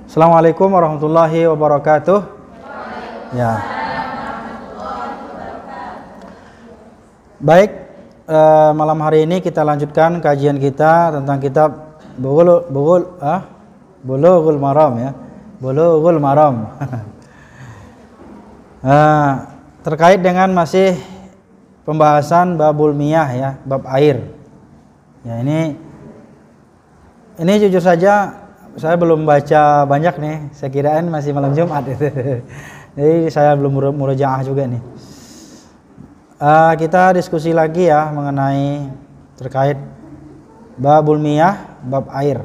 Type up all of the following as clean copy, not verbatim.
Assalamualaikum warahmatullahi wabarakatuh. Ya. Baik, malam hari ini kita lanjutkan kajian kita tentang kitab Bulughul Maram ya. Bulughul Maram. Terkait dengan masih pembahasan babul miyah ya, bab air. Ya, ini jujur saja saya belum baca banyak nih. Saya kirain masih malam Jumat itu. Jadi saya belum murojaah juga nih. Kita diskusi lagi ya mengenai terkait babul miyah, bab air.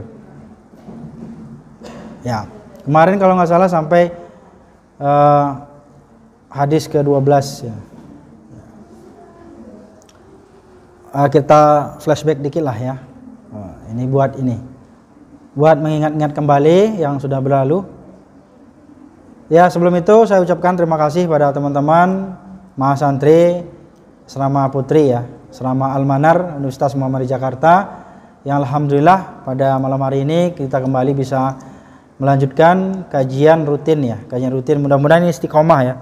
Ya, kemarin kalau nggak salah sampai hadis ke-12 ya. Kita flashback dikit lah ya. Ini buat mengingat-ingat kembali yang sudah berlalu. Ya, sebelum itu saya ucapkan terima kasih pada teman-teman mahasantri Asrama Putri ya, Asrama Al-Manar Universitas Muhammadiyah Jakarta, yang alhamdulillah pada malam hari ini kita kembali bisa melanjutkan kajian rutin ya, mudah-mudahan ini istiqomah ya,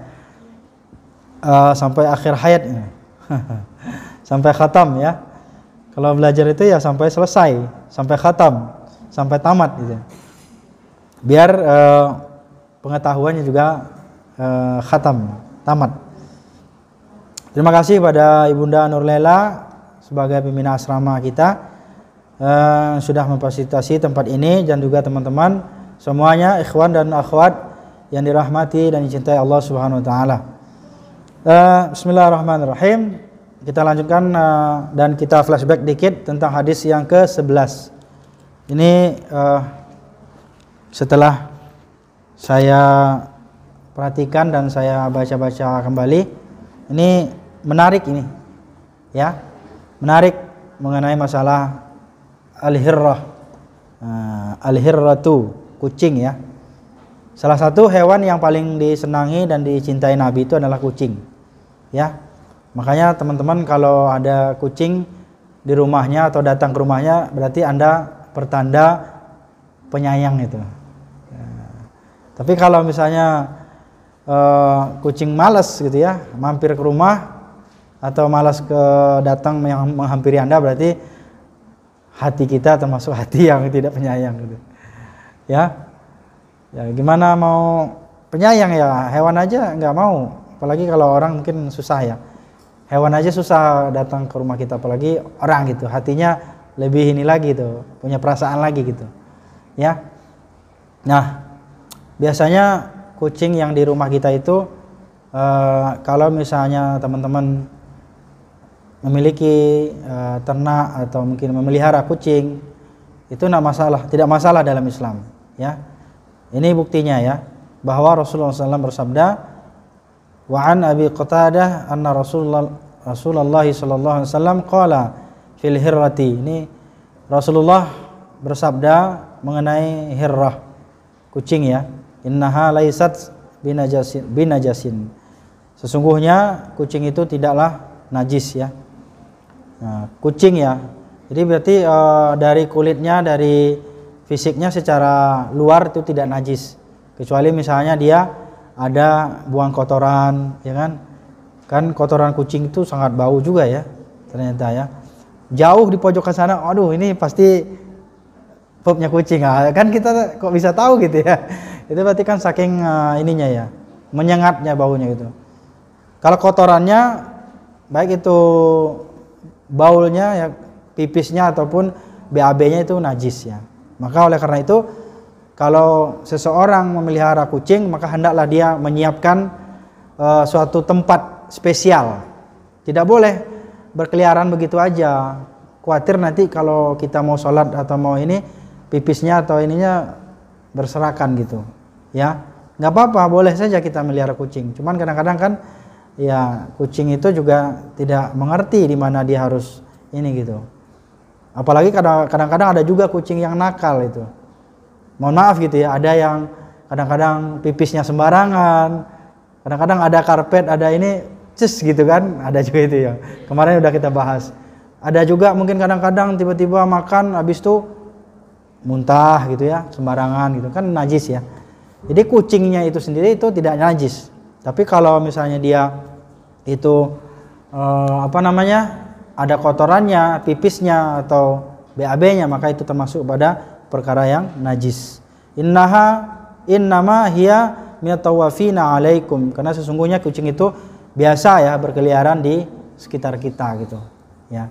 sampai akhir hayat ini. Sampai khatam ya. Kalau belajar itu ya sampai selesai, sampai khatam, sampai tamat gitu. Biar pengetahuannya juga khatam, tamat. Terima kasih pada Ibunda Nurlela sebagai pembina asrama kita sudah memfasilitasi tempat ini, dan juga teman-teman semuanya, ikhwan dan akhwat yang dirahmati dan dicintai Allah Subhanahu wa taala. Bismillahirrahmanirrahim. Kita lanjutkan dan kita flashback dikit tentang hadis yang ke-11. Ini setelah saya perhatikan dan saya baca-baca kembali, ini menarik ini ya, menarik mengenai masalah al-hirrah, al-hirratu, kucing ya. Salah satu hewan yang paling disenangi dan dicintai Nabi itu adalah kucing ya. Makanya teman-teman kalau ada kucing di rumahnya atau datang ke rumahnya, berarti Anda pertanda penyayang itu. Tapi kalau misalnya kucing malas gitu ya, mampir ke rumah atau malas datang menghampiri Anda, berarti hati kita termasuk hati yang tidak penyayang gitu. Ya. Ya gimana mau penyayang ya, hewan aja nggak mau, apalagi kalau orang mungkin susah ya. Hewan aja susah datang ke rumah kita, apalagi orang gitu. Hatinya lebih ini lagi tuh, punya perasaan lagi gitu. Ya. Nah, biasanya kucing yang di rumah kita itu kalau misalnya teman-teman memiliki ternak atau mungkin memelihara kucing, itu tidak masalah dalam Islam ya. Ini buktinya ya, bahwa Rasulullah SAW bersabda, wa an Abi Qatadah anna Rasulullah sallallahu alaihi wasallam qala fil hirrati. Ini Rasulullah bersabda mengenai hirrah, kucing ya. Innaha laisat binajasin. Sesungguhnya kucing itu tidaklah najis ya. Nah, kucing ya. Jadi berarti dari kulitnya, dari fisiknya secara luar itu tidak najis. Kecuali misalnya dia ada buang kotoran ya kan. Kan kotoran kucing itu sangat bau juga ya. Ternyata ya. Jauh di pojokan sana, aduh ini pasti pupnya kucing. Kan kita kok bisa tahu gitu ya. Itu berarti kan saking ininya ya, menyengatnya baunya gitu. Kalau kotorannya baik itu baulnya ya, pipisnya ataupun BAB-nya itu najis ya. Maka oleh karena itu kalau seseorang memelihara kucing, maka hendaklah dia menyiapkan suatu tempat spesial. Tidak boleh berkeliaran begitu aja. Khawatir nanti kalau kita mau sholat atau mau ini, pipisnya atau ininya berserakan gitu ya. Nggak apa-apa, boleh saja kita melihara kucing. Cuman kadang-kadang kan ya kucing itu juga tidak mengerti di mana dia harus ini gitu. Apalagi kadang-kadang ada juga kucing yang nakal itu. Mohon maaf gitu ya, ada yang kadang-kadang pipisnya sembarangan, kadang-kadang ada karpet, ada ini gitu kan, ada juga itu ya. Kemarin udah kita bahas. Ada juga mungkin kadang-kadang tiba-tiba makan habis itu muntah gitu ya, sembarangan gitu kan najis ya. Jadi kucingnya itu sendiri itu tidak najis. Tapi kalau misalnya dia itu ada kotorannya, pipisnya atau BAB-nya, maka itu termasuk pada perkara yang najis. Innama hiya minatawafina alaikum, karena sesungguhnya kucing itu biasa ya berkeliaran di sekitar kita gitu ya.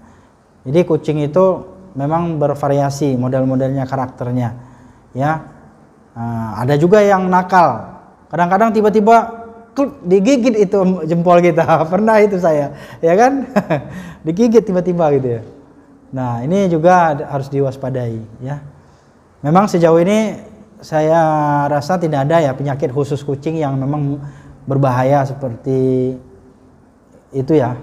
Jadi kucing itu memang bervariasi model-modelnya, karakternya ya. Ada juga yang nakal, kadang-kadang tiba-tiba digigit itu jempol kita. Pernah itu saya ya kan. Digigit tiba-tiba gitu ya. Nah ini juga harus diwaspadai ya. Memang sejauh ini saya rasa tidak ada ya penyakit khusus kucing yang memang berbahaya seperti itu ya,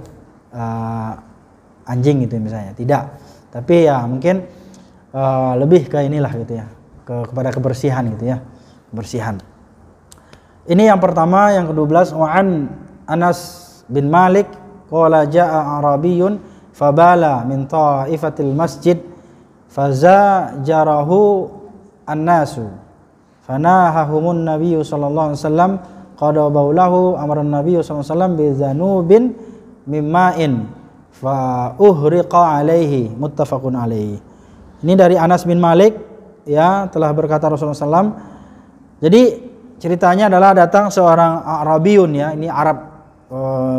anjing gitu misalnya, tidak. Tapi ya mungkin lebih ke inilah gitu ya, kepada kebersihan gitu ya, kebersihan. Ini yang pertama. Yang ke-12, wa'an Anas bin Malik qala jaa Arabiyyun fabala min ta'ifatil masjid fazajarahu an-nasu fanahahumun nabiyyu sallallahu alaihi wasallam qada baulahu amara nabiyyu sallallahu alaihi wasallam bi zanubin mimma'in fa uhriqa alaihi, muttafaqun alaihi. Ini dari Anas bin Malik ya, telah berkata Rasulullah SAW. Jadi ceritanya adalah datang seorang Arabiyun ya, ini Arab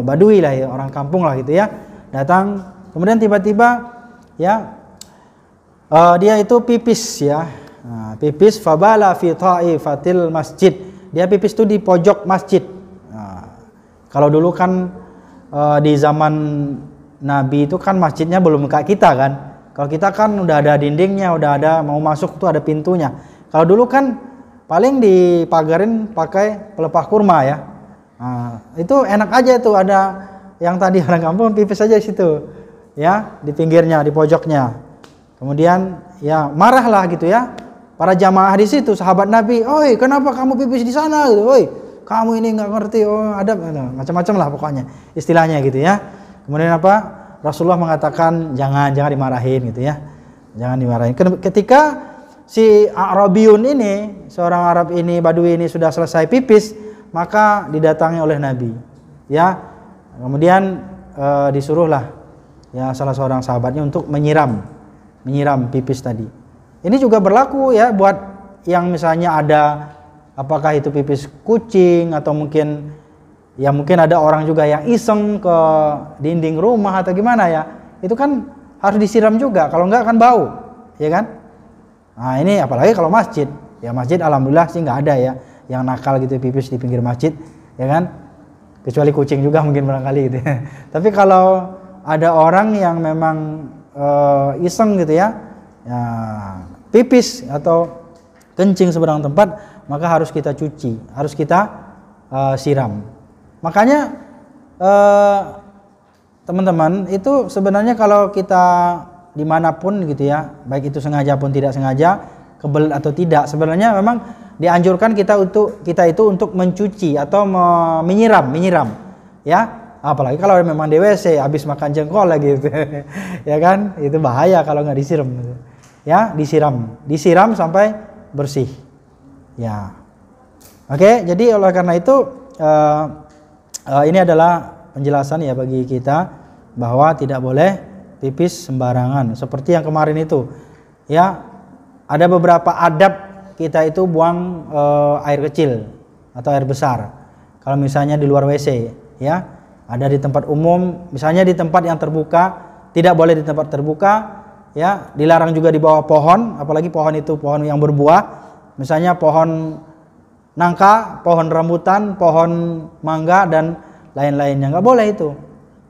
Badui lah ya, orang kampung lah gitu ya. Datang, kemudian tiba-tiba ya dia itu pipis ya. Pipis fabala fi ta'ifatil masjid. Dia pipis itu di pojok masjid. Kalau dulu kan di zaman Nabi itu kan masjidnya belum kayak kita kan. Kalau kita kan udah ada dindingnya, udah ada, mau masuk tuh ada pintunya. Kalau dulu kan paling dipagarin pakai pelepah kurma ya. Itu enak aja tuh, ada yang tadi orang kampung pipis aja di situ ya, di pinggirnya, di pojoknya. Kemudian ya marahlah gitu ya para jamaah di situ, sahabat Nabi. "Oi, kenapa kamu pipis di sana?" gitu. "Oi, kamu ini nggak ngerti, ada macam-macam lah pokoknya istilahnya gitu ya." Kemudian apa? Rasulullah mengatakan jangan dimarahin gitu ya. Jangan dimarahin. Ketika si Arabiyun ini, seorang Arab ini, Badui ini sudah selesai pipis, maka didatangi oleh Nabi. Ya. Kemudian disuruhlah ya salah seorang sahabatnya untuk menyiram pipis tadi. Ini juga berlaku ya buat yang misalnya ada, apakah itu pipis kucing atau mungkin ada orang juga yang iseng ke dinding rumah atau gimana ya. Itu kan harus disiram juga, kalau enggak kan bau, ya kan? Nah ini apalagi kalau masjid. Ya masjid alhamdulillah sih nggak ada ya yang nakal gitu pipis di pinggir masjid, ya kan? Kecuali kucing juga mungkin barangkali gitu ya. Tapi kalau ada orang yang memang iseng gitu ya, pipis atau kencing seberang tempat, maka harus kita cuci, harus kita siram. Makanya teman-teman itu sebenarnya kalau kita dimanapun gitu ya, baik itu sengaja pun tidak sengaja, kebelet atau tidak, sebenarnya memang dianjurkan kita itu untuk mencuci atau menyiram ya. Apalagi kalau memang di WC habis makan jengkol lagi gitu. Ya kan, itu bahaya kalau nggak disiram ya. Disiram sampai bersih ya. Oke, jadi oleh karena itu ini adalah penjelasan ya bagi kita bahwa tidak boleh pipis sembarangan seperti yang kemarin itu ya. Ada beberapa adab kita itu buang air kecil atau air besar kalau misalnya di luar WC ya. Ada di tempat umum, misalnya di tempat yang terbuka, tidak boleh di tempat terbuka ya. Dilarang juga di bawah pohon, apalagi pohon itu pohon yang berbuah, misalnya pohon nangka, pohon rambutan, pohon mangga dan lain-lainnya, nggak boleh itu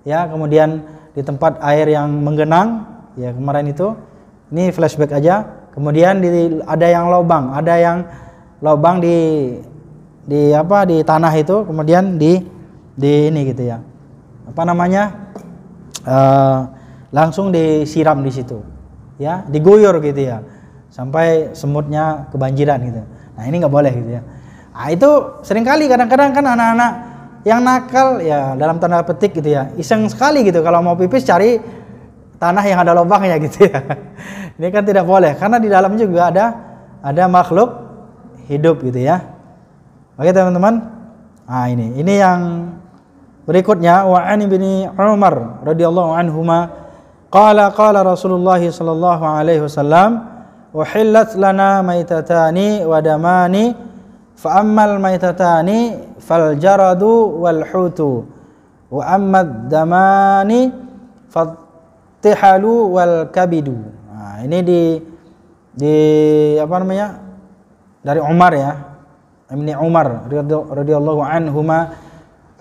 ya. Kemudian di tempat air yang menggenang ya, kemarin itu, ini flashback aja. Kemudian ada yang lubang di tanah itu, kemudian di ini gitu ya, langsung disiram di situ ya, diguyur gitu ya sampai semutnya kebanjiran gitu. Nah ini nggak boleh gitu ya. Nah itu seringkali kadang-kadang kan anak-anak yang nakal ya dalam tanda petik gitu ya, iseng sekali gitu kalau mau pipis cari tanah yang ada lubangnya gitu ya. Ini kan tidak boleh karena di dalamnya juga ada makhluk hidup gitu ya. Oke teman-teman. Nah ini yang berikutnya, wa an ibni Umar radhiyallahu anhuma qala Rasulullah sallallahu alaihi wasallam uhillat lana maitatani wa damani fa ammal maitatani fal jaradu wal hutu wa ammad damani fattihalu wal kabidu. Nah, ini di apa namanya? Dari Umar ya. Ibni Umar radhiyallahu anhuma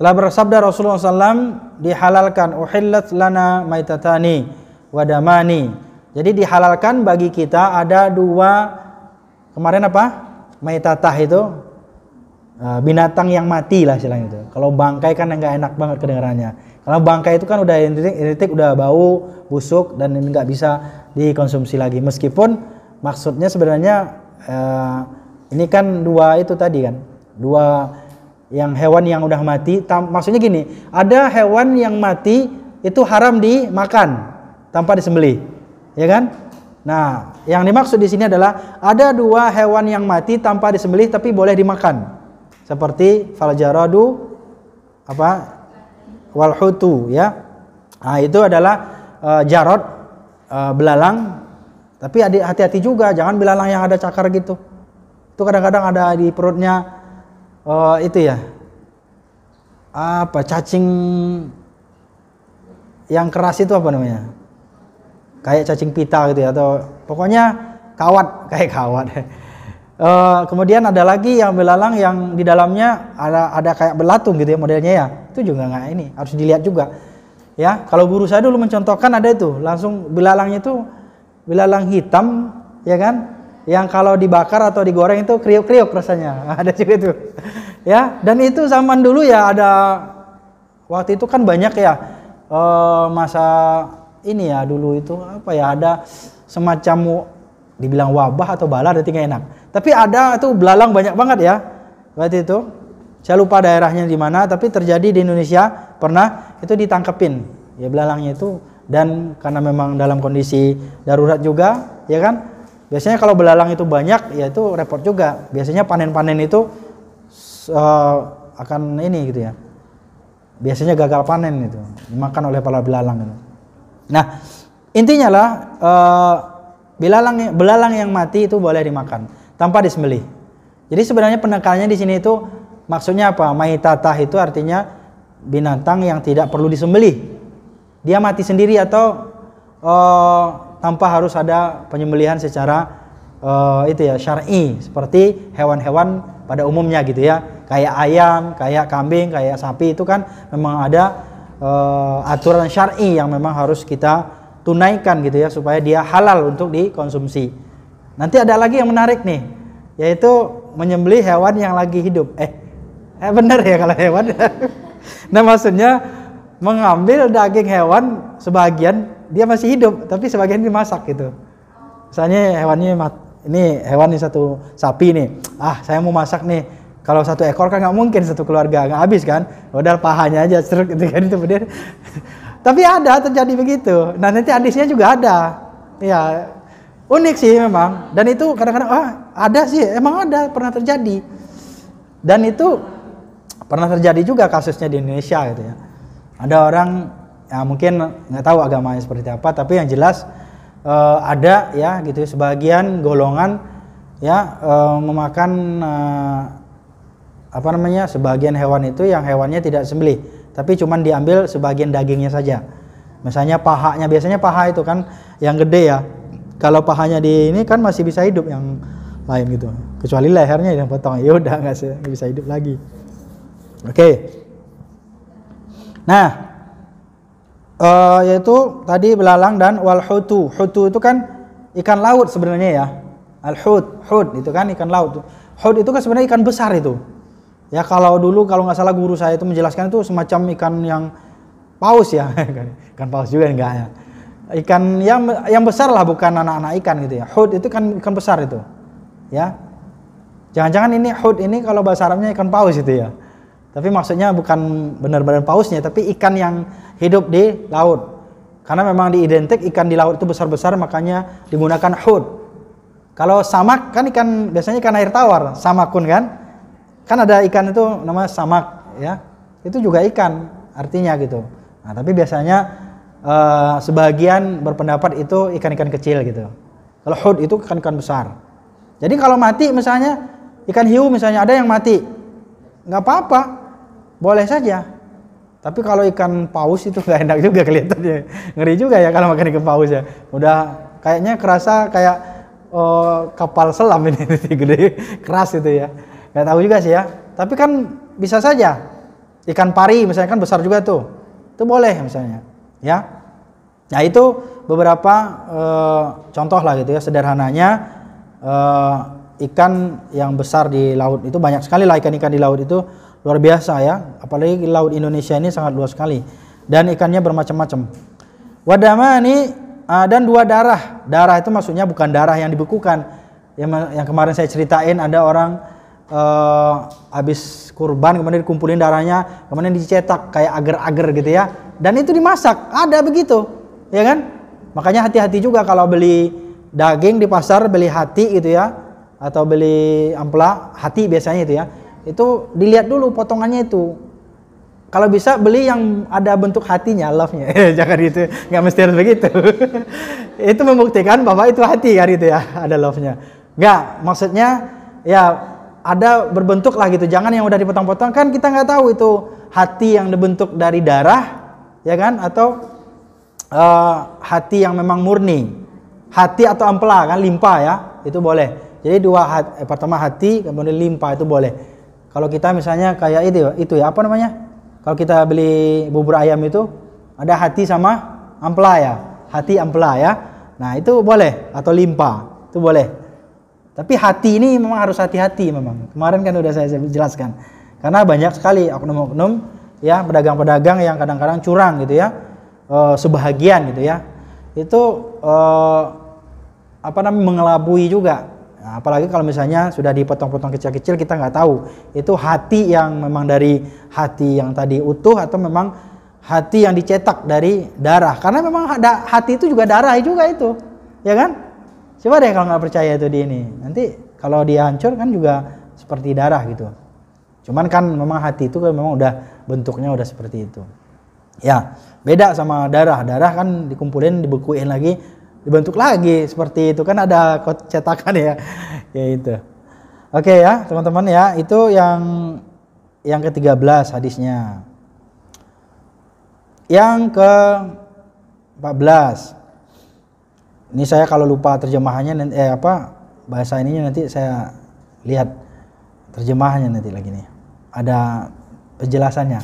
telah bersabda Rasulullah SAW, dihalalkan uhillat lana maitatani wadamani. Jadi dihalalkan bagi kita ada dua, kemarin apa? Maitatah itu binatang yang mati lah istilahnya itu. Kalau bangkai kan enggak enak banget kedengarannya. Kalau bangkai itu kan udah identik udah bau, busuk dan enggak bisa dikonsumsi lagi. Meskipun maksudnya sebenarnya ini kan dua itu tadi kan. Dua yang hewan yang udah mati, maksudnya gini, ada hewan yang mati itu haram dimakan tanpa disembelih, ya kan? Nah, yang dimaksud di sini adalah ada dua hewan yang mati tanpa disembelih tapi boleh dimakan, seperti faljaradu walhutu ya. Nah, itu adalah jarod, belalang, tapi hati-hati juga, jangan belalang yang ada cakar gitu. Itu kadang-kadang ada di perutnya. Itu ya cacing yang keras itu apa namanya, kayak cacing pita gitu ya, atau pokoknya kayak kawat. Kemudian ada lagi yang belalang yang di dalamnya ada kayak belatung gitu ya modelnya ya, itu juga nggak, ini harus dilihat juga ya. Kalau guru saya dulu mencontohkan ada itu langsung belalangnya itu belalang hitam ya kan, yang kalau dibakar atau digoreng itu kriuk-kriuk rasanya. Ada juga itu. Ya, dan itu zaman dulu ya ada, waktu itu kan banyak ya masa ini ya dulu itu apa ya, ada semacam dibilang wabah atau bala berarti nggak enak. Tapi ada tuh belalang banyak banget ya. Waktu itu saya lupa daerahnya di mana, tapi terjadi di Indonesia pernah itu ditangkepin ya belalangnya itu, dan karena memang dalam kondisi darurat juga ya kan. Biasanya kalau belalang itu banyak, ya itu repot juga. Biasanya panen-panen itu akan ini gitu ya. Biasanya gagal panen itu, dimakan oleh para belalang itu. Nah, intinya lah belalang yang mati itu boleh dimakan tanpa disembelih. Jadi sebenarnya penekanannya di sini itu maksudnya apa? Maitatah itu artinya binatang yang tidak perlu disembelih. Dia mati sendiri atau tanpa harus ada penyembelihan secara itu ya syar'i, seperti hewan-hewan pada umumnya gitu ya, kayak ayam, kayak kambing, kayak sapi, itu kan memang ada aturan syar'i yang memang harus kita tunaikan gitu ya, supaya dia halal untuk dikonsumsi. Nanti ada lagi yang menarik nih, yaitu menyembelih hewan yang lagi hidup. Benar ya kalau hewan. Nah maksudnya mengambil daging hewan sebagian dia masih hidup, tapi sebagian dimasak gitu. Misalnya hewannya ini hewan ini satu sapi nih, saya mau masak nih. Kalau satu ekor kan nggak mungkin satu keluarga, nggak habis kan. Udah pahanya aja seruk gitu kan itu bener. Tapi ada terjadi begitu. Nah nanti hadisnya juga ada. Ya unik sih memang. Dan itu kadang-kadang ada sih, emang ada, pernah terjadi. Dan itu pernah terjadi juga kasusnya di Indonesia gitu ya. Ada orang ya mungkin nggak tahu agamanya seperti apa, tapi yang jelas ada ya gitu sebagian golongan ya memakan sebagian hewan itu yang hewannya tidak sembelih, tapi cuman diambil sebagian dagingnya saja. Misalnya pahanya, biasanya paha itu kan yang gede ya, kalau pahanya di ini kan masih bisa hidup, yang lain gitu, kecuali lehernya yang potong, ya udah nggak bisa hidup lagi. Oke. Nah yaitu tadi belalang dan walhutu. Hutu itu kan ikan laut sebenarnya ya. Al-hut itu kan ikan laut. Hut itu kan sebenarnya ikan besar itu. Ya kalau dulu kalau nggak salah guru saya itu menjelaskan itu semacam ikan yang paus ya. Ikan paus juga enggak ya. Ikan yang besar lah, bukan anak-anak ikan gitu ya. Hut itu kan ikan besar itu. Ya. Jangan-jangan ini hut ini kalau bahasa Arabnya ikan paus itu ya. Tapi maksudnya bukan benar-benar pausnya, tapi ikan yang hidup di laut. Karena memang diidentik ikan di laut itu besar-besar, makanya digunakan hud. Kalau samak kan ikan biasanya ikan air tawar, samakun kan? Kan ada ikan itu namanya samak ya. Itu juga ikan artinya gitu. Nah, tapi biasanya sebagian berpendapat itu ikan-ikan kecil gitu. Kalau hud itu ikan-ikan besar. Jadi kalau mati misalnya ikan hiu misalnya ada yang mati, nggak apa-apa, boleh saja. Tapi kalau ikan paus itu nggak enak juga kelihatannya, ngeri juga ya kalau makan ikan paus ya. Udah kayaknya kerasa kayak kapal selam ini gede, keras itu ya. Nggak tahu juga sih ya. Tapi kan bisa saja ikan pari misalnya kan besar juga tuh, itu boleh misalnya, ya. Nah itu beberapa contoh lah gitu ya, sederhananya ikan yang besar di laut itu banyak sekali lah ikan-ikan di laut itu. Luar biasa ya, apalagi laut Indonesia ini sangat luas sekali dan ikannya bermacam-macam. Wadamani dan 2 darah. Darah itu maksudnya bukan darah yang dibekukan. Yang kemarin saya ceritain ada orang habis kurban kemudian dikumpulin darahnya, kemudian dicetak kayak agar-agar gitu ya. Dan itu dimasak, ada begitu. Ya kan? Makanya hati-hati juga kalau beli daging di pasar, beli hati gitu ya, atau beli ampela, hati biasanya itu ya. Itu dilihat dulu potongannya itu. Kalau bisa beli yang ada bentuk hatinya, love-nya. Jangan itu, nggak mesti harus begitu. Itu membuktikan bahwa itu hati kan itu ya, ada love-nya. Nggak, maksudnya ya ada berbentuk lah gitu. Jangan yang udah dipotong-potong, kan kita nggak tahu itu hati yang dibentuk dari darah, ya kan? Atau hati yang memang murni. Hati atau ampela kan, limpa ya, itu boleh. Jadi 2 hati, pertama hati, kemudian limpa itu boleh. Kalau kita misalnya kayak itu ya apa namanya? Kalau kita beli bubur ayam itu ada hati sama ampela ya, hati ampela ya. Nah itu boleh, atau limpa itu boleh. Tapi hati ini memang harus hati-hati memang. Kemarin kan udah saya jelaskan. Karena banyak sekali oknum-oknum ya, pedagang-pedagang yang kadang-kadang curang gitu ya, sebahagian gitu ya. Itu mengelabui juga. Nah, apalagi kalau misalnya sudah dipotong-potong kecil-kecil, kita nggak tahu itu hati yang memang dari hati yang tadi utuh atau memang hati yang dicetak dari darah. Karena memang hati itu juga darah juga itu, ya kan? Coba deh kalau nggak percaya itu di ini. Nanti kalau dia hancur kan juga seperti darah gitu. Cuman kan memang hati itu kan memang udah bentuknya udah seperti itu. Ya, beda sama darah. Darah kan dikumpulin, dibekuin lagi, dibentuk lagi seperti itu kan, ada cetakan ya itu. Oke ya teman-teman ya, itu yang ke-13 hadisnya. Yang ke-14 ini saya kalau lupa terjemahannya bahasa ininya nanti saya lihat terjemahannya nanti lagi nih, ada penjelasannya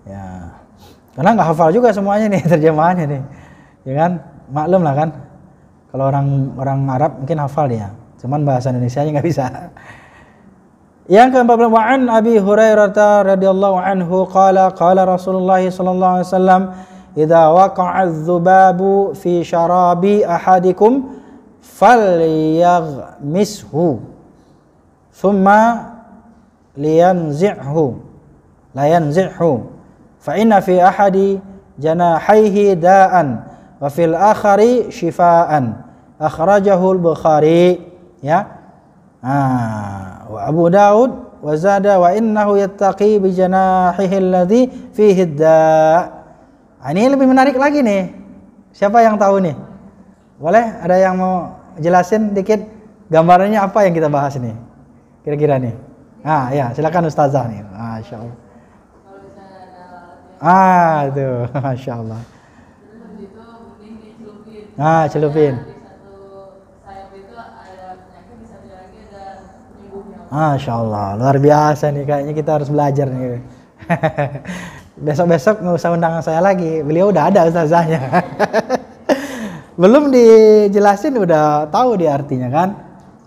ya, karena nggak hafal juga semuanya nih terjemahannya nih ya kan. Maklum lah kan, kalau orang Arab mungkin hafal dia, cuman bahasa Indonesianya nggak bisa. Yang ke-14, wa'an Abi Hurairah radhiyallahu anhu qala Rasulullah sallallahu alaihi wasallam, idza waqa'a adz-dzubabu fi syarabi ahadikum falyaghmishu thumma liyanzi'hu fa inna fi ahadi janahaihi da'an wa fil akhari shifaan, akhrajahu al-Bukhari ya. Wa Abu Daud wa zada wa innahu yattaqi bi janahihi alladhi fihi da'. Ini lebih menarik lagi nih. Siapa yang tahu nih? Boleh ada yang mau jelasin dikit gambarnya apa yang kita bahas nih? Kira-kira nih. Ya, silakan Ustazah nih. Masyaallah. Tuh, masyaallah. Celupin. Masya Allah, luar biasa nih, kayaknya kita harus belajar nih. Besok-besok nggak usah undang saya lagi, beliau udah ada ustazahnya. Belum dijelasin udah tahu dia artinya kan?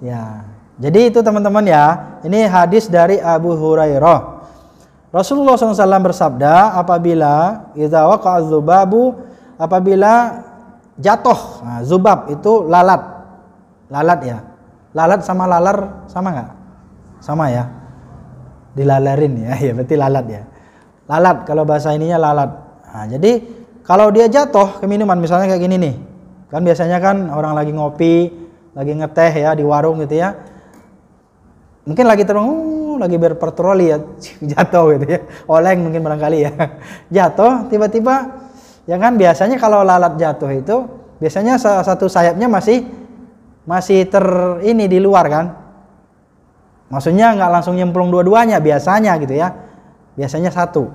Ya. Jadi itu teman-teman ya, ini hadis dari Abu Hurairah. Rasulullah SAW bersabda, apabila idza waqa'a dzubabu, apabila jatuh, zubab itu lalat ya. Lalat sama lalar sama nggak? Sama ya. Dilalarin ya, berarti lalat ya. Lalat kalau bahasa ininya lalat. Jadi Kalau dia jatuh ke minuman misalnya kayak gini nih. Kan biasanya kan orang lagi ngopi, lagi ngeteh ya di warung gitu ya. Mungkin lagi lagi berpatroli ya, jatuh gitu ya. Oleng mungkin barangkali ya. Jatuh tiba-tiba ya kan biasanya kalau lalat jatuh itu biasanya satu sayapnya masih ini di luar kan. Maksudnya nggak langsung nyemplung dua-duanya biasanya gitu ya. Biasanya satu.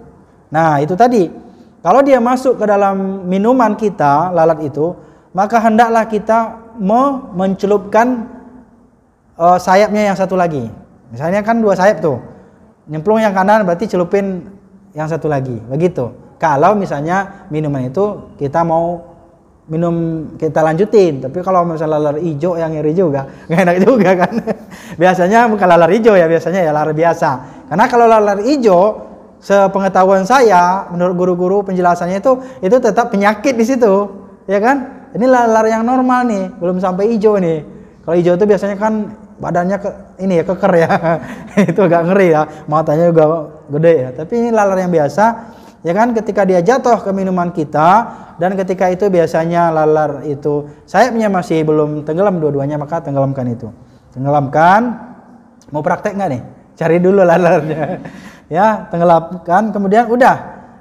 Nah, itu tadi. Kalau dia masuk ke dalam minuman kita, lalat itu, maka hendaklah kita mencelupkan sayapnya yang satu lagi. Misalnya kan 2 sayap tuh. Nyemplung yang kanan berarti celupin yang satu lagi. Begitu. Kalau misalnya minuman itu kita mau minum kita lanjutin, tapi kalau misalnya lalar hijau yang ngeri juga nggak enak juga kan. Biasanya bukan lalar hijau ya, biasanya ya lalar biasa. Karena kalau lalar hijau sepengetahuan saya menurut guru-guru penjelasannya itu tetap penyakit di situ, ya kan? Ini lalar yang normal nih, belum sampai hijau nih. Kalau hijau itu biasanya kan badannya keker ya. Itu agak ngeri ya, matanya juga gede ya. Tapi ini lalar yang biasa, ya kan? Ketika dia jatuh ke minuman kita dan ketika itu biasanya lalar itu sayapnya masih belum tenggelam dua-duanya, maka tenggelamkan itu. Tenggelamkan. Mau praktek nggak nih? Cari dulu lalarnya. Ya, tenggelamkan, kemudian udah.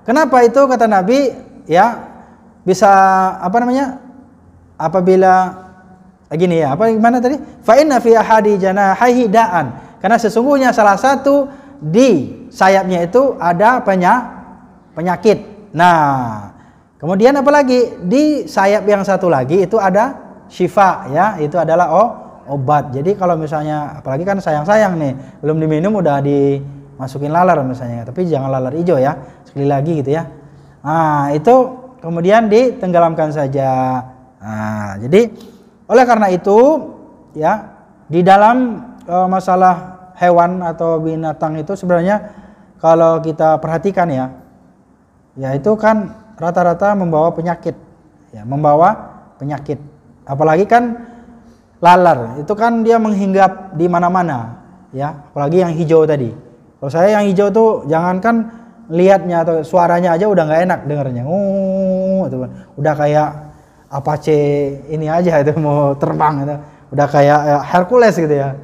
Kenapa itu kata Nabi? Ya, bisa apabila gini ya, gimana tadi? Fa inna fi ahadi janahihi da'an. Karena sesungguhnya salah satu di sayapnya itu ada penyakit. Nah, kemudian apalagi di sayap yang satu lagi itu ada syifa ya, itu adalah obat. Jadi kalau misalnya apalagi kan sayang-sayang nih, belum diminum udah dimasukin lalar misalnya, tapi jangan lalar hijau ya, sekali lagi gitu ya. Nah, itu kemudian ditenggelamkan saja. Nah, jadi oleh karena itu ya, di dalam masalah hewan atau binatang itu sebenarnya kalau kita perhatikan ya itu kan rata-rata membawa penyakit ya, apalagi kan lalar itu kan dia menghinggap di mana-mana ya, apalagi yang hijau tadi. Kalau saya yang hijau tuh jangankan lihatnya atau suaranya aja udah nggak enak dengarnya, udah kayak Apache ini aja itu mau terbang itu, udah kayak Hercules gitu ya.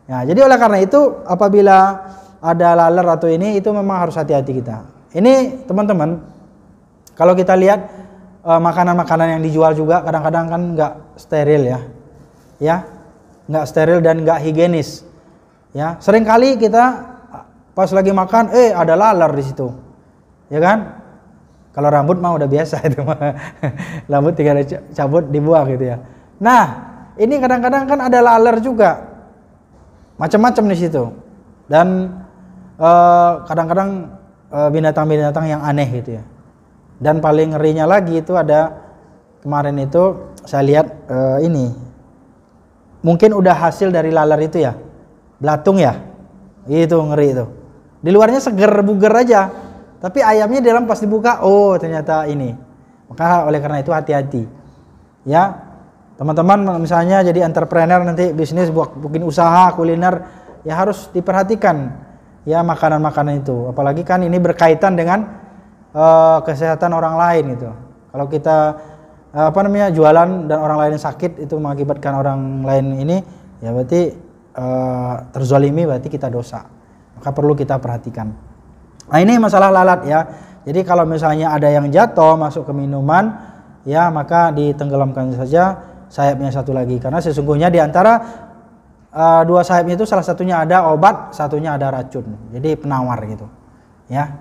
Ya, jadi oleh karena itu apabila ada lalar atau ini itu memang harus hati-hati kita. Ini teman-teman, kalau kita lihat makanan-makanan yang dijual juga kadang-kadang kan nggak steril ya, nggak steril dan nggak higienis. Ya, seringkali kita pas lagi makan, ada lalar di situ, ya kan? Kalau rambut mah udah biasa itu mah, rambut tinggal cabut dibuang gitu ya. Nah, ini kadang-kadang kan ada lalar juga, macam-macam di situ, dan kadang-kadang binatang-binatang yang aneh gitu ya. Dan paling ngerinya lagi itu ada kemarin itu saya lihat ini, mungkin udah hasil dari lalar itu ya, belatung ya, itu ngeri itu. Di luarnya seger buger aja, tapi ayamnya di dalam pas dibuka, ternyata ini. Maka oleh karena itu hati-hati. Ya, teman-teman misalnya jadi entrepreneur nanti bisnis bikin usaha kuliner, ya harus diperhatikan ya makanan-makanan itu. Apalagi kan ini berkaitan dengan kesehatan orang lain gitu. Kalau kita jualan dan orang lain sakit itu mengakibatkan orang lain ini, ya berarti terzalimi, berarti kita dosa. Maka perlu kita perhatikan. Nah, ini masalah lalat ya. Jadi kalau misalnya ada yang jatuh masuk ke minuman, ya maka ditenggelamkan saja sayapnya satu lagi. Karena sesungguhnya di antara 2 sayapnya itu salah satunya ada obat, satunya ada racun. Jadi penawar gitu. Ya.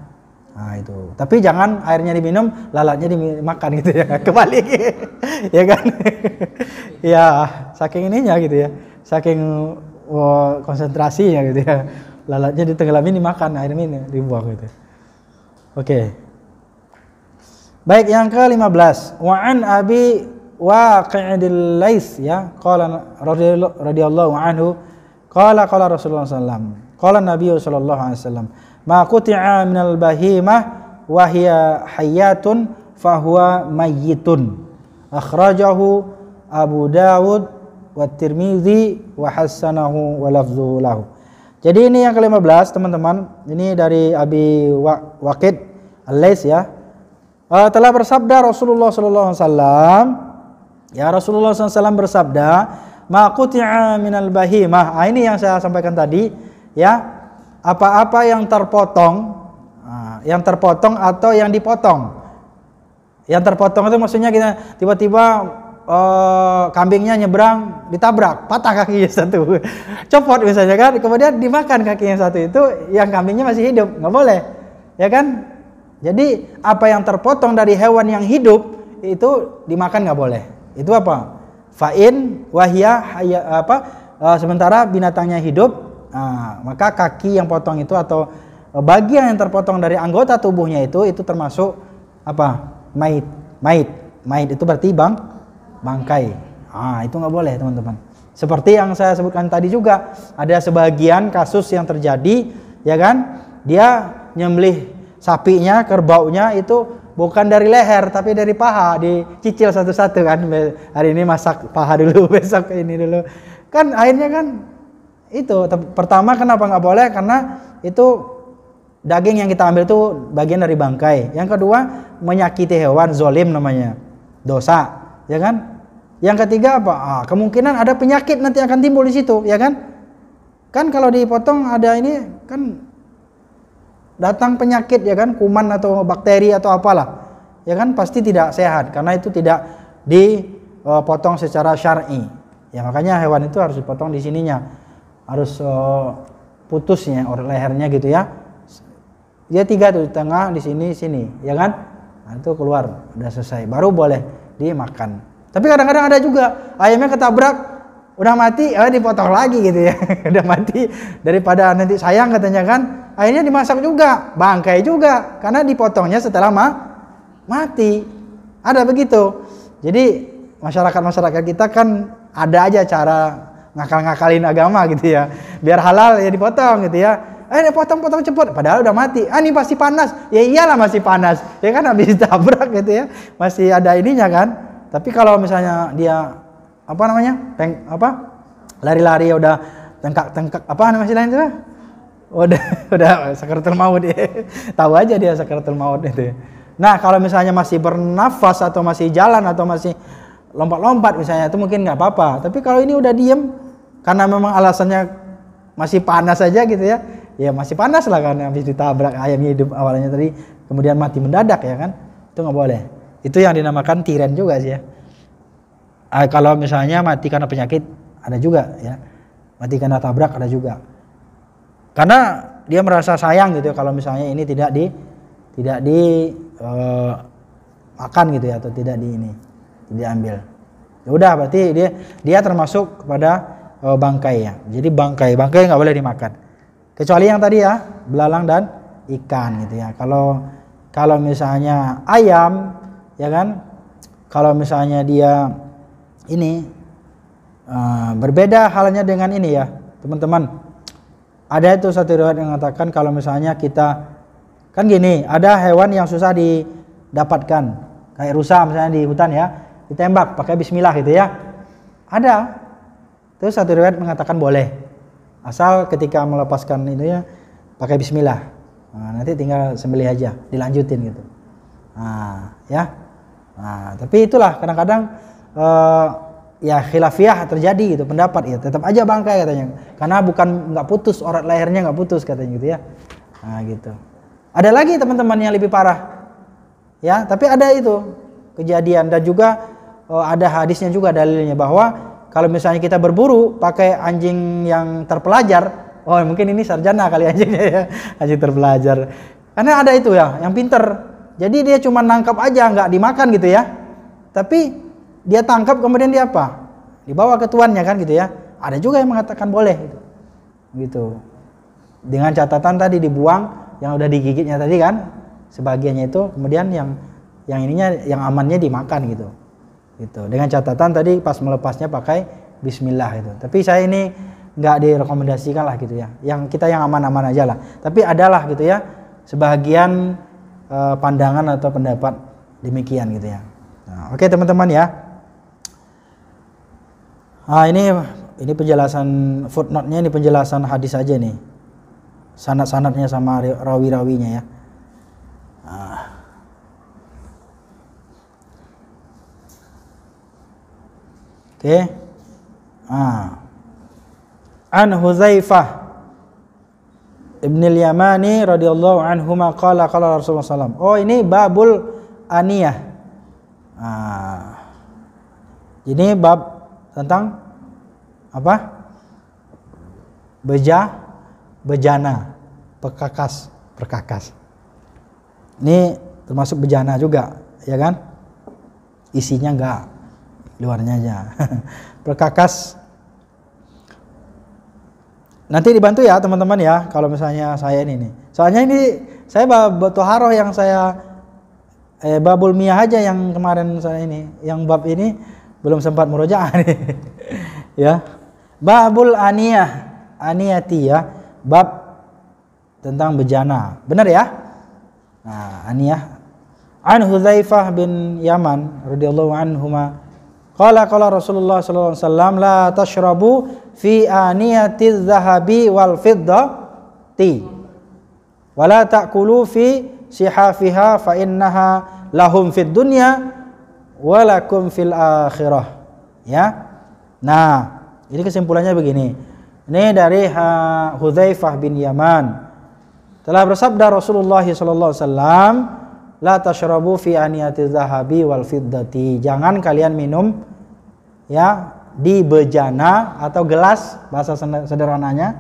Nah, itu. Tapi jangan airnya diminum, lalatnya dimakan gitu ya. Kebalik. Ya kan? Ya, saking ininya gitu ya. Saking konsentrasinya gitu ya. Lalatnya ditenggelamin dimakan, air minum dibuang gitu. Oke. Baik, yang ke-15. Wa an Abi Waqidil Lais ya, qala radhiyallahu anhu, qala Rasulullah sallallahu alaihi wasallam, qala Nabi sallallahu alaihi wasallam, ma quti'a minal bahimah wa hiya hayyatun fa huwa mayyitun. Akhrajahu Abu Dawud wa Tirmizi wa hasanahu wa lafzuhu lahu. Jadi ini yang ke-15 teman-teman, ini dari Abi Waqid Al-Lais ya. telah bersabda Rasulullah sallallahu alaihi wasallam, ya Rasulullah SAW bersabda, ma quti'a minal bahimah. Ini yang saya sampaikan tadi, ya. Apa-apa yang terpotong, atau yang dipotong. Yang terpotong itu maksudnya kita tiba-tiba kambingnya nyebrang, ditabrak, patah kakinya satu, copot misalnya kan, kemudian dimakan kakinya satu, itu yang kambingnya masih hidup, nggak boleh, ya kan? Jadi apa yang terpotong dari hewan yang hidup itu dimakan nggak boleh. Itu apa? Fa'in wahya sementara binatangnya hidup, maka kaki yang potong itu atau bagian yang terpotong dari anggota tubuhnya itu termasuk apa? Mait itu berarti bangkai. Itu nggak boleh teman-teman. Seperti yang saya sebutkan tadi juga, ada sebagian kasus yang terjadi, ya kan? Dia nyembelih sapinya, kerbaunya itu bukan dari leher tapi dari paha, dicicil satu-satu kan. Hari ini masak paha dulu, besok ini dulu. Kan akhirnya kan itu pertama kenapa nggak boleh? Karena itu daging yang kita ambil itu bagian dari bangkai. Yang kedua, menyakiti hewan, zolim namanya, dosa, ya kan? Yang ketiga apa? Kemungkinan ada penyakit nanti akan timbul di situ, ya kan? Kan kalau dipotong ada ini kan datang penyakit, ya kan, kuman atau bakteri atau apalah, ya kan, pasti tidak sehat karena itu tidak dipotong secara syar'i. Ya makanya hewan itu harus dipotong di sininya, harus putusnya lehernya gitu ya. Dia 3 tuh, di tengah, di sini, ya kan? Nah, itu keluar, udah selesai, baru boleh dimakan. Tapi kadang-kadang ada juga ayamnya ketabrak, udah mati, dipotong lagi gitu ya. Udah mati, daripada nanti sayang katanya kan, akhirnya dimasak juga, bangkai juga, karena dipotongnya setelah mati. Ada begitu. Jadi masyarakat kita kan ada aja cara ngakal-ngakalin agama gitu ya, biar halal ya dipotong gitu ya. Potong cepet, padahal udah mati. Ini pasti panas. Ya iyalah masih panas. Ya kan habis ditabrak gitu ya. Masih ada ininya kan. Tapi kalau misalnya dia lari-lari udah tengkak apa namanya istilahnya itu? Udah sakaratul maut ya. Tahu aja dia sakaratul maut itu. Nah, kalau misalnya masih bernafas atau masih jalan atau masih lompat-lompat misalnya, itu mungkin nggak apa-apa. Tapi kalau ini udah diem karena memang alasannya masih panas aja gitu ya. Ya masih panas lah karena habis ditabrak ayam hidup awalnya tadi, kemudian mati mendadak, ya kan? Itu nggak boleh. Itu yang dinamakan tiren juga sih ya. Kalau misalnya mati karena penyakit ada juga ya. Mati karena tabrak ada juga. Karena dia merasa sayang gitu ya, kalau misalnya ini tidak makan gitu ya, atau tidak diambil. Ya udah, berarti dia termasuk kepada bangkai ya. Jadi bangkai nggak boleh dimakan. Kecuali yang tadi ya, belalang dan ikan gitu ya. Kalau misalnya ayam, ya kan, kalau misalnya dia ini berbeda halnya dengan ini ya teman-teman. Ada itu satu riwayat yang mengatakan kalau misalnya kita kan gini, ada hewan yang susah didapatkan, kayak rusa misalnya di hutan ya, ditembak pakai bismillah gitu ya. Ada. Terus satu riwayat mengatakan boleh. Asal ketika melepaskan itu ya pakai bismillah. Nanti tinggal sembelih aja, dilanjutin gitu. Ya. Tapi itulah kadang-kadang ya khilafiyah terjadi gitu, pendapat ya, tetap aja bangkai katanya. Karena nggak putus, orat lehernya nggak putus katanya gitu ya. Gitu. Ada lagi teman-teman yang lebih parah. Ya, tapi ada itu kejadian dan juga ada hadisnya juga dalilnya bahwa kalau misalnya kita berburu pakai anjing yang terpelajar, mungkin ini sarjana kali anjingnya ya, anjing terpelajar. Karena ada itu ya, yang pinter. Jadi dia cuma nangkap aja, nggak dimakan gitu ya. Tapi dia tangkap kemudian dia apa? Dibawa ke tuannya kan gitu ya. Ada juga yang mengatakan boleh gitu. Dengan catatan tadi dibuang yang udah digigitnya tadi kan, sebagiannya itu, kemudian yang yang amannya dimakan gitu. Dengan catatan tadi pas melepasnya pakai bismillah itu. Tapi saya ini nggak direkomendasikan lah gitu ya. Yang kita yang aman-aman aja lah. Tapi adalah gitu ya sebagian pandangan atau pendapat demikian gitu ya. Oke teman-teman ya. Ini penjelasan footnote-nya, ini penjelasan hadis aja nih. Sanad-sanadnya sama rawi-rawinya ya. Oke. An Hudzaifah Ibnul Yamani radhiyallahu anhuma qala qala Rasulullah sallallahu alaihi wasallam. Oh, ini babul aniyah. Ini bab tentang apa? Bejana, perkakas. Ini termasuk bejana juga, ya kan? Isinya enggak, luarnya aja. Perkakas. Nanti dibantu ya teman-teman ya, kalau misalnya saya ini nih. Soalnya ini saya bab toharoh yang saya babul miyah aja yang kemarin saya ini, yang bab ini belum sempat murojaah nih. Ya. Babul aniyati ya, bab tentang bejana. Benar ya? Nah, aniyah. An Hudzaifah bin Yaman radhiyallahu anhuma qala Rasulullah sallallahu alaihi wasallam la tashrabu fi aniyatiz zahabi wal fiddati wa la ta'kulu fi sihafiha fa innaha lahum fid dunya wa lakum fil akhirah. Ya. Nah, ini kesimpulannya begini. Ini dari Hudzaifah bin Yaman. Telah bersabda Rasulullah sallallahu alaihi wasallam, la tashrabu fi aniyatiz zahabi wal fiddati. Jangan kalian minum ya di bejana atau gelas, bahasa sederhananya,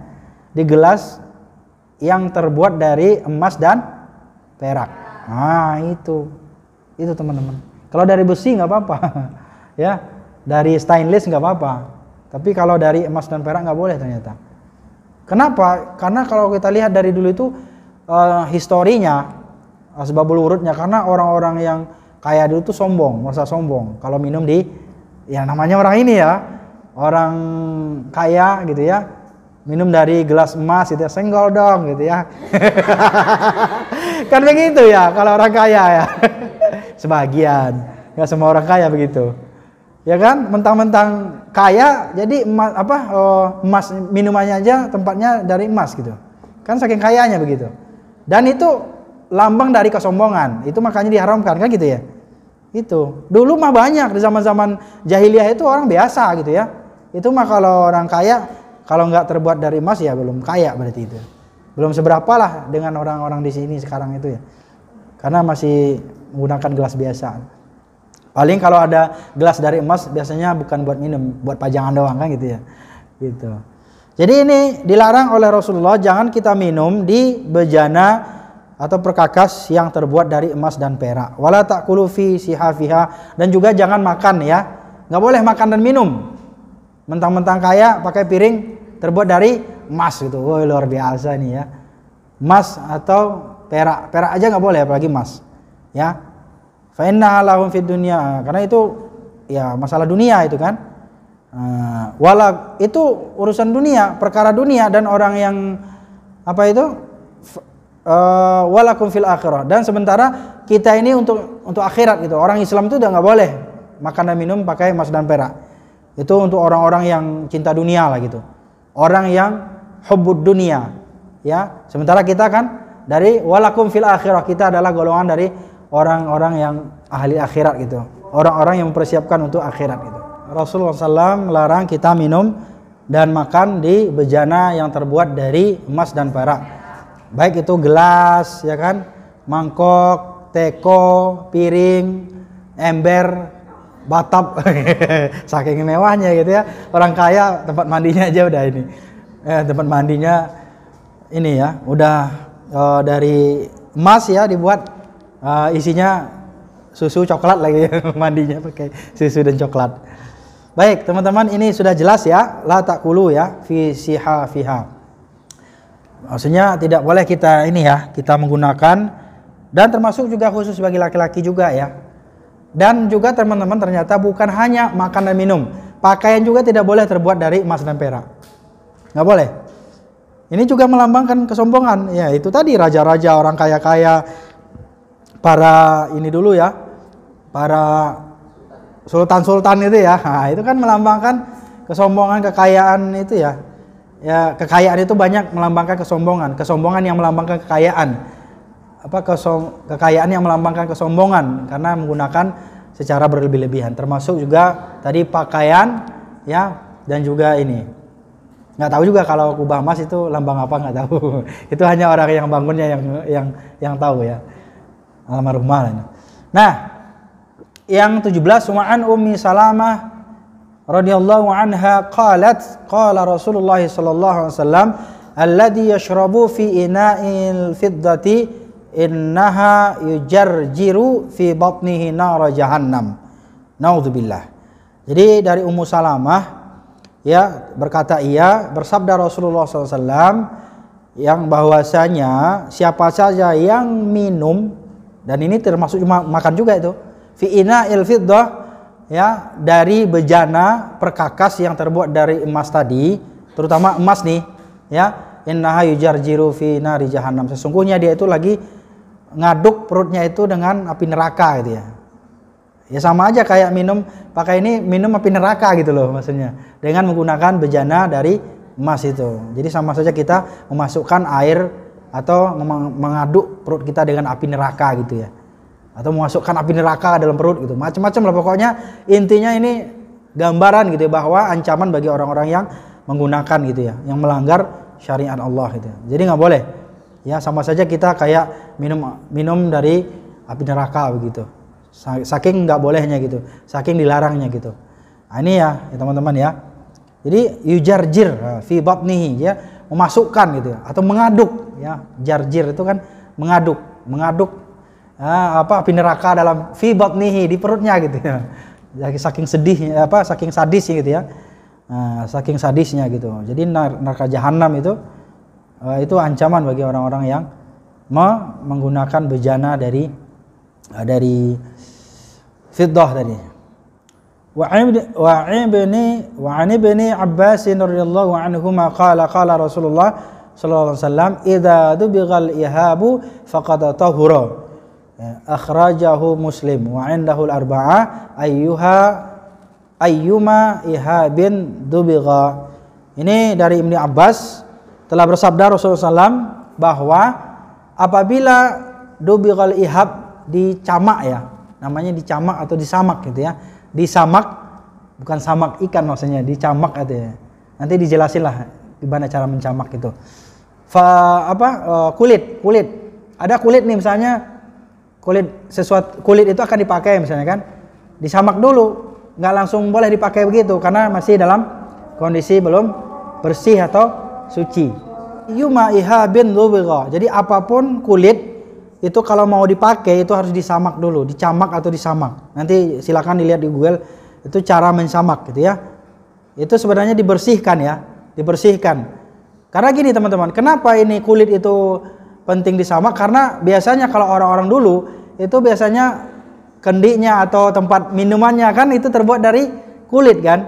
di gelas yang terbuat dari emas dan perak. Nah, itu teman-teman. Kalau dari besi nggak apa-apa. Ya, dari stainless nggak apa-apa. Tapi kalau dari emas dan perak nggak boleh ternyata. Kenapa? Karena kalau kita lihat dari dulu itu historinya, asbabul wurudnya, karena orang-orang yang kaya dulu tuh sombong, merasa sombong. Kalau minum di, ya namanya orang ini ya, orang kaya gitu ya, minum dari gelas emas gitu ya, senggol dong gitu ya. Kan begitu ya kalau orang kaya ya. Sebagian, nggak semua orang kaya begitu. Ya kan, mentang-mentang kaya jadi emas, emas minumannya aja tempatnya dari emas gitu. Kan saking kayanya begitu. Dan itu lambang dari kesombongan. Itu makanya diharamkan kan gitu ya. Itu. Dulu mah banyak di zaman-zaman jahiliyah itu orang biasa gitu ya. Itu mah kalau orang kaya kalau nggak terbuat dari emas ya belum kaya berarti itu. Belum seberapa lah dengan orang-orang di sini sekarang itu ya. Karena masih menggunakan gelas biasa. Paling kalau ada gelas dari emas biasanya bukan buat minum, buat pajangan doang kan gitu ya. Gitu. Jadi ini dilarang oleh Rasulullah, jangan kita minum di bejana atau perkakas yang terbuat dari emas dan perak. Wala ta'kulu fi sihafiha, dan juga jangan makan ya. Enggak boleh makan dan minum. Mentang-mentang kaya pakai piring terbuat dari emas gitu. Wah, luar biasa nih ya. Emas atau perak. Perak aja enggak boleh apalagi emas. Ya. Fa inna lahum fid dunya, karena itu ya masalah dunia itu kan. Wala itu urusan dunia, perkara dunia, dan orang yang apa itu walakum fil akhirah, dan sementara kita ini untuk akhirat gitu. Orang Islam itu udah nggak boleh makan dan minum pakai emas dan perak. Itu untuk orang-orang yang cinta dunia lah gitu. Orang yang hubbud dunia ya. Sementara kita kan dari walakum fil akhirah, kita adalah golongan dari orang-orang yang ahli akhirat gitu. Orang-orang yang mempersiapkan untuk akhirat gitu. Rasulullah SAW melarang kita minum dan makan di bejana yang terbuat dari emas dan perak. Baik itu gelas, ya kan, mangkok, teko, piring, ember, batap, saking mewahnya gitu ya. Orang kaya tempat mandinya aja udah ini, tempat mandinya ini ya, udah dari emas ya dibuat, isinya susu coklat lagi mandinya pakai susu dan coklat. Baik teman-teman, ini sudah jelas ya, la ta'kulu ya fi sihafiha. Maksudnya tidak boleh kita ini ya, kita menggunakan, dan termasuk juga khusus bagi laki-laki juga ya. Dan juga teman-teman ternyata bukan hanya makan dan minum, pakaian juga tidak boleh terbuat dari emas dan perak. Nggak boleh. Ini juga melambangkan kesombongan. Ya itu tadi raja-raja, orang kaya-kaya, para ini dulu ya, para sultan-sultan itu ya. Nah, itu kan melambangkan kesombongan, kekayaan itu ya. Ya, kekayaan itu banyak melambangkan kesombongan, kesombongan yang melambangkan kekayaan. Kekayaan yang melambangkan kesombongan karena menggunakan secara berlebih-lebihan. Termasuk juga tadi pakaian ya, dan juga ini. Nggak tahu juga kalau kubah emas itu lambang apa, nggak tahu. Itu hanya orang yang bangunnya yang tahu ya. Almarhumah. Nah, yang 17, wa'an Ummi Salamah radhiyallahu anha qalat qala Rasulullah sallallahu alaihi wasallam alladhi yashrabu fi ina'il fiddati innaha yujarjiru fi batnihi nar jahannam. Naudzubillah. Jadi dari Ummu Salamah ya berkata, ia bersabda Rasulullah SAW yang bahwasanya siapa saja yang minum, dan ini termasuk cuma makan juga itu, fi ina'il fiddah ya, dari bejana perkakas yang terbuat dari emas tadi, terutama emas nih ya, innaha yujarjiru fi nari jahannam, sesungguhnya dia itu lagi ngaduk perutnya itu dengan api neraka gitu ya. Ya sama aja kayak pakai ini minum api neraka gitu loh maksudnya, dengan menggunakan bejana dari emas itu. Jadi sama saja kita memasukkan air atau mengaduk perut kita dengan api neraka gitu ya, atau memasukkan api neraka dalam perut gitu, macam-macam lah pokoknya. Intinya ini gambaran gitu ya, bahwa ancaman bagi orang-orang yang menggunakan gitu ya, yang melanggar syariat Allah gitu ya. Jadi nggak boleh ya, sama saja kita kayak minum dari api neraka begitu, saking nggak bolehnya gitu, saking dilarangnya gitu. Nah, ini ya teman-teman ya. Jadi yujarjir fi batnihi ya, memasukkan gitu ya, atau mengaduk ya. Jarjir itu kan mengaduk api neraka dalam fi batnihi, di perutnya gitu ya. Saking sedih saking sadis gitu ya. Saking sadisnya gitu. Jadi neraka jahanam itu ancaman bagi orang-orang yang menggunakan bejana dari fiddah tadi. Wa an ibni Abbas radhiyallahu anhuma qala Rasulullah sallallahu alaihi wasallam idza dubighal ihabu faqad tahura. Akhrajahu Muslim wa indahu al-arba'ah ayyuma ihabin dubigha. Ini dari Ibnu Abbas, telah bersabda Rasulullah SAW bahwa apabila dubighal ihab, dicamak ya, namanya dicamak atau disamak gitu ya. Disamak, bukan samak ikan maksudnya, dicamak gitu ya. Nanti dijelasin lah gimana cara mencamak itu. Kulit. Ada kulit nih misalnya, kulit itu akan dipakai misalnya kan. Disamak dulu, nggak langsung boleh dipakai begitu karena masih dalam kondisi belum bersih atau suci. Yuma ihabin dubigha. Jadi apapun kulit itu kalau mau dipakai itu harus disamak dulu, dicamak atau disamak. Nanti silakan dilihat di Google itu cara mensamak gitu ya. Itu sebenarnya dibersihkan ya, dibersihkan. Karena gini teman-teman, kenapa ini kulit itu penting disamak? Karena biasanya kalau orang-orang dulu itu biasanya kendiknya atau tempat minumannya kan itu terbuat dari kulit kan,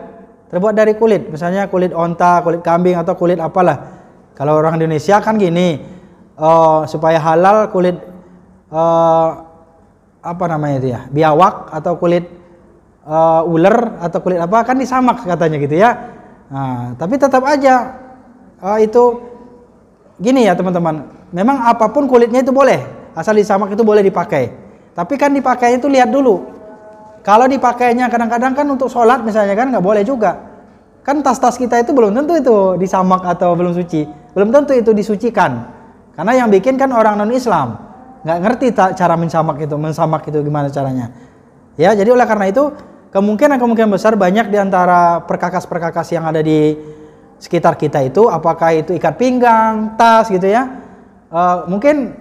terbuat dari kulit. Misalnya kulit onta, kulit kambing atau kulit apalah. Kalau orang Indonesia kan gini, supaya halal kulit biawak atau kulit ular atau kulit apa kan disamak katanya gitu ya. Nah, tapi tetap aja itu gini ya teman-teman, memang apapun kulitnya itu boleh, asal disamak itu boleh dipakai. Tapi kan dipakainya itu lihat dulu. Kalau dipakainya kadang-kadang kan untuk sholat misalnya kan nggak boleh juga. Kan tas-tas kita itu belum tentu itu disamak atau belum suci, belum tentu itu disucikan. Karena yang bikin kan orang non-Islam, nggak ngerti cara mensamak itu gimana caranya. Ya, jadi oleh karena itu kemungkinan besar banyak di antara perkakas-perkakas yang ada di sekitar kita itu, apakah itu ikat pinggang, tas gitu ya, mungkin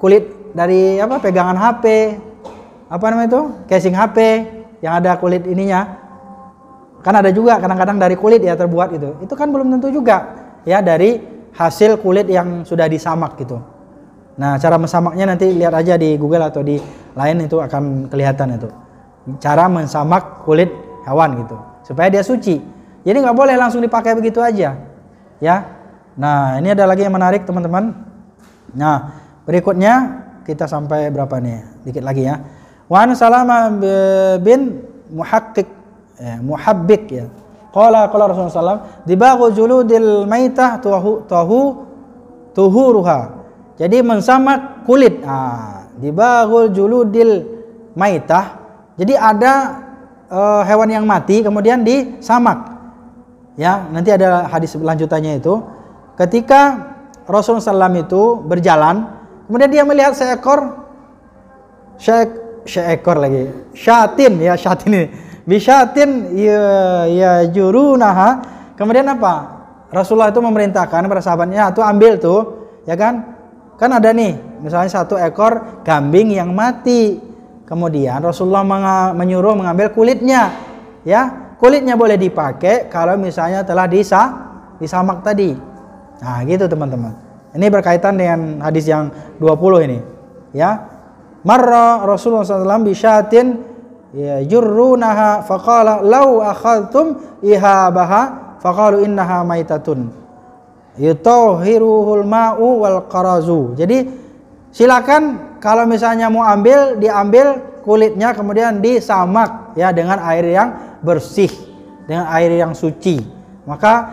kulit dari pegangan HP, casing HP yang ada kulit ininya, kan ada juga kadang-kadang dari kulit ya terbuat itu kan belum tentu juga ya dari hasil kulit yang sudah disamak gitu. Nah, cara mensamaknya nanti lihat aja di Google atau di lain itu akan kelihatan itu. Cara mensamak kulit hewan gitu supaya dia suci. Jadi nggak boleh langsung dipakai begitu aja. Ya. Nah, ini ada lagi yang menarik teman-teman. Nah, berikutnya kita sampai berapa nih? Dikit lagi ya. Wa an Salamah bin Muhabbik ya. Qala Rasulullah SAW, dibaghu juludil maitah tuhuruha. Jadi mensamak kulit. Dibaghu juludil maitah. Jadi ada hewan yang mati kemudian disamak. Ya, nanti ada hadis lanjutannya itu. Ketika Rasulullah SAW itu berjalan, kemudian dia melihat seekor lagi syatin ini bisyatin ya jurunaha. Kemudian apa? Rasulullah itu memerintahkan para sahabatnya tuh ambil tuh, ya kan? Kan ada nih, misalnya satu ekor kambing yang mati. Kemudian Rasulullah menyuruh mengambil kulitnya, ya. Kulitnya boleh dipakai kalau misalnya telah disamak tadi. Nah, gitu teman-teman. Ini berkaitan dengan hadis yang 20 ini, ya. Marra Rasulullah SAW bisyatin yajurrunaha faqala law akhadtum ihabaha faqalu innaha maitatun yutahhiruhul ma'u wal qarazu. Jadi silakan kalau misalnya mau diambil kulitnya kemudian disamak ya dengan air yang bersih, dengan air yang suci. Maka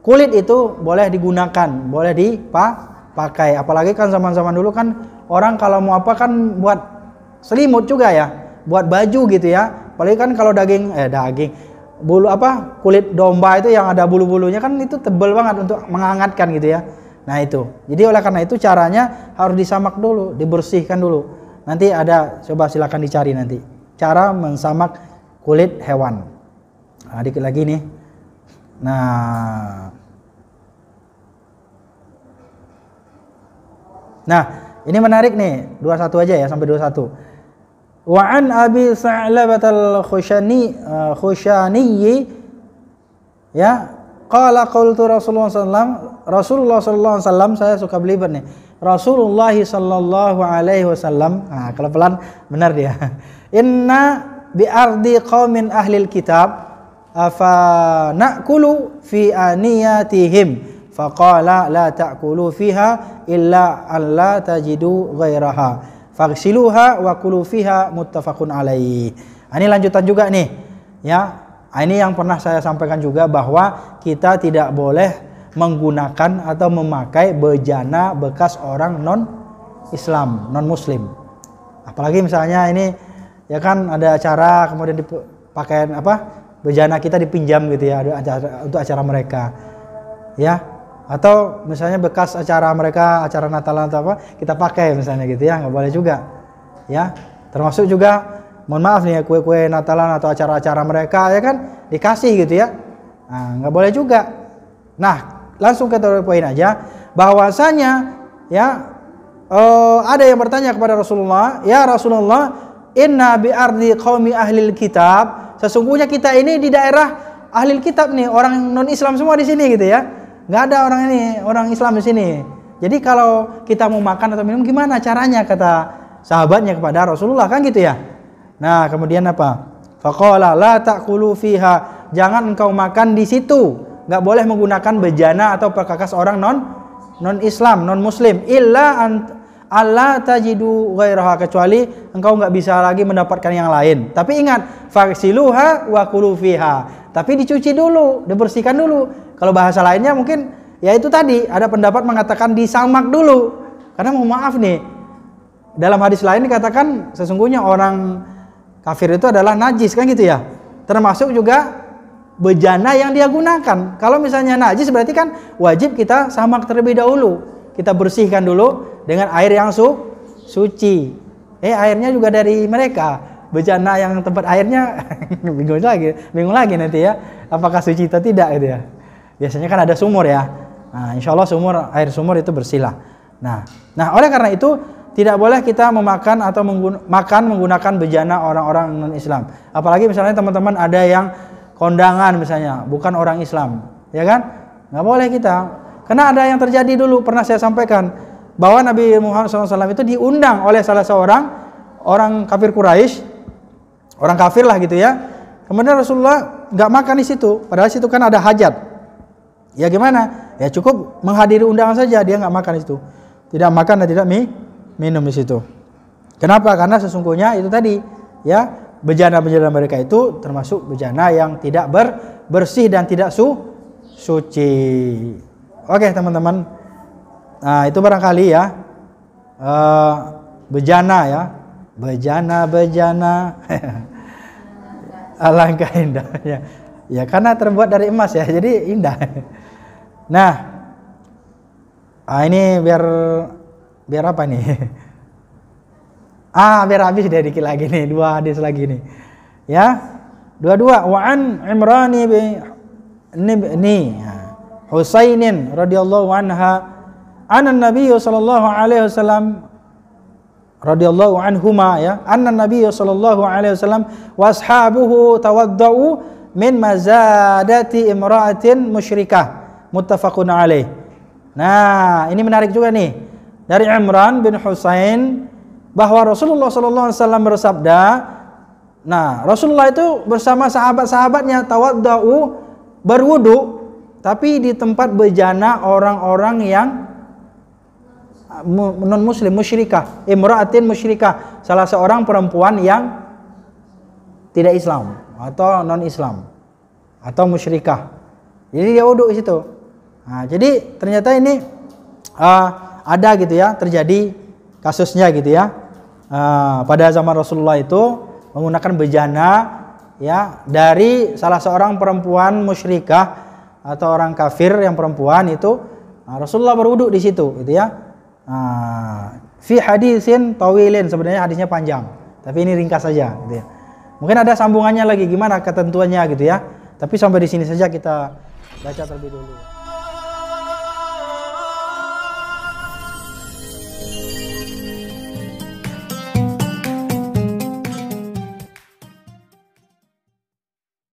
kulit itu boleh digunakan, boleh dipakai. Apalagi kan zaman-zaman dulu kan orang kalau mau apa kan buat selimut juga ya, buat baju gitu ya. Apalagi kan kalau bulu kulit domba itu yang ada bulu-bulunya kan itu tebal banget untuk menghangatkan gitu ya. Nah itu. Jadi oleh karena itu caranya harus disamak dulu, dibersihkan dulu. Nanti ada, coba silakan dicari nanti cara mensamak kulit hewan. Nah, dikit lagi nih. Nah, ini menarik nih. 21 aja ya sampai 21. Wa an Abi Sa'labah al-Khushani ya qala qultu Rasulullah sallallahu alaihi wasallam, saya suka belibet nih. Rasulullah sallallahu alaihi wasallam, kalau pelan benar dia. Inna bi ardi qaumin ahlil kitab afa na'kulu fi aniyatihim faqala la ta'kulu fiha illa an la tajidu ghairaha faghsiluha wa kulu fiha muttafaqun alaih. Ini lanjutan juga nih ya. Ini yang pernah saya sampaikan juga bahwa kita tidak boleh menggunakan atau memakai bejana bekas orang non Islam, non Muslim. Apalagi misalnya ini ya kan ada acara kemudian dipakai bejana kita dipinjam gitu ya untuk acara mereka. Ya. Atau misalnya bekas acara mereka, acara Natalan atau kita pakai misalnya gitu ya, nggak boleh juga ya. Termasuk juga mohon maaf nih ya, kue-kue Natalan atau acara-acara mereka ya kan dikasih gitu ya, nggak boleh juga. Nah, langsung ke poin aja, bahwasanya ya ada yang bertanya kepada Rasulullah, ya Rasulullah, inna bi ardi qaumi ahlil kitab, sesungguhnya kita ini di daerah ahlil kitab nih, orang non Islam semua di sini gitu ya. Nggak ada orang Islam di sini. Jadi kalau kita mau makan atau minum gimana caranya, kata sahabatnya kepada Rasulullah kan gitu ya. Nah, kemudian apa? Faqala la ta'kulu fiha, jangan engkau makan di situ. Nggak boleh menggunakan bejana atau perkakas orang non Islam, non Muslim, illa alla tajidu ghairaha, kecuali engkau nggak bisa lagi mendapatkan yang lain. Tapi ingat, faghsiluha wa kulu fiha. Tapi dicuci dulu, dibersihkan dulu. Kalau bahasa lainnya mungkin ya itu tadi, ada pendapat mengatakan disamak dulu. Karena mohon maaf nih, dalam hadis lain dikatakan sesungguhnya orang kafir itu adalah najis kan gitu ya. Termasuk juga bejana yang dia gunakan. Kalau misalnya najis berarti kan wajib kita samak terlebih dahulu. Kita bersihkan dulu dengan air yang suci. Airnya juga dari mereka. Bejana yang tempat airnya bingung lagi nanti ya. Apakah suci atau tidak gitu ya. Biasanya kan ada sumur ya. Nah, insya Allah air sumur itu bersihlah. Nah, oleh karena itu tidak boleh kita memakan atau makan menggunakan bejana orang-orang non-Islam. Apalagi misalnya teman-teman ada yang kondangan misalnya, bukan orang Islam, ya kan? Nggak boleh kita. Karena ada yang terjadi dulu, pernah saya sampaikan bahwa Nabi Muhammad SAW itu diundang oleh salah seorang orang kafir Quraisy, orang kafir lah gitu ya. Kemudian Rasulullah nggak makan di situ, padahal situ kan ada hajat. Ya gimana? Ya cukup menghadiri undangan saja, dia nggak makan di situ. Tidak makan dan tidak minum di situ. Kenapa? Karena sesungguhnya itu tadi, ya bejana-bejana mereka itu termasuk bejana yang tidak bersih dan tidak suci. Oke teman-teman. Nah itu barangkali ya bejana ya, bejana. Alangkah indahnya Ya karena terbuat dari emas ya, jadi indah. Nah, ini biar apa nih? Biar habis deh dikit lagi nih, 2 hadis lagi nih. Ya, dua-dua. Wa an Imrani bin Husainin radhiyallahu anha, anna Nabi sallallahu alaihi wasallam radhiyallahu anhuma ya, anna Nabi sallallahu alaihi wasallam wa ashabuhu tawaddau min mazadati imra'atin musyrikah, muttafaqun alaih. Nah, ini menarik juga nih. Dari Imran bin Husain bahwa Rasulullah sallallahu alaihi wasallam bersabda, nah, Rasulullah itu bersama sahabat-sahabatnya tawaddau, berwudu, tapi di tempat bejana orang-orang yang non muslim, musyrikah, imra'atin musyrikah, salah seorang perempuan yang tidak Islam atau non Islam atau musyrikah. Jadi dia wudu di situ. Nah, jadi ternyata ini ada gitu ya, terjadi kasusnya gitu ya. Pada zaman Rasulullah itu menggunakan bejana ya dari salah seorang perempuan musyrikah atau orang kafir yang perempuan itu. Rasulullah berwudu di situ gitu ya. Fi hadisin tawilin, sebenarnya hadisnya panjang, tapi ini ringkas saja gitu ya. Mungkin ada sambungannya lagi gimana ketentuannya gitu ya. Tapi sampai di sini saja kita baca terlebih dulu.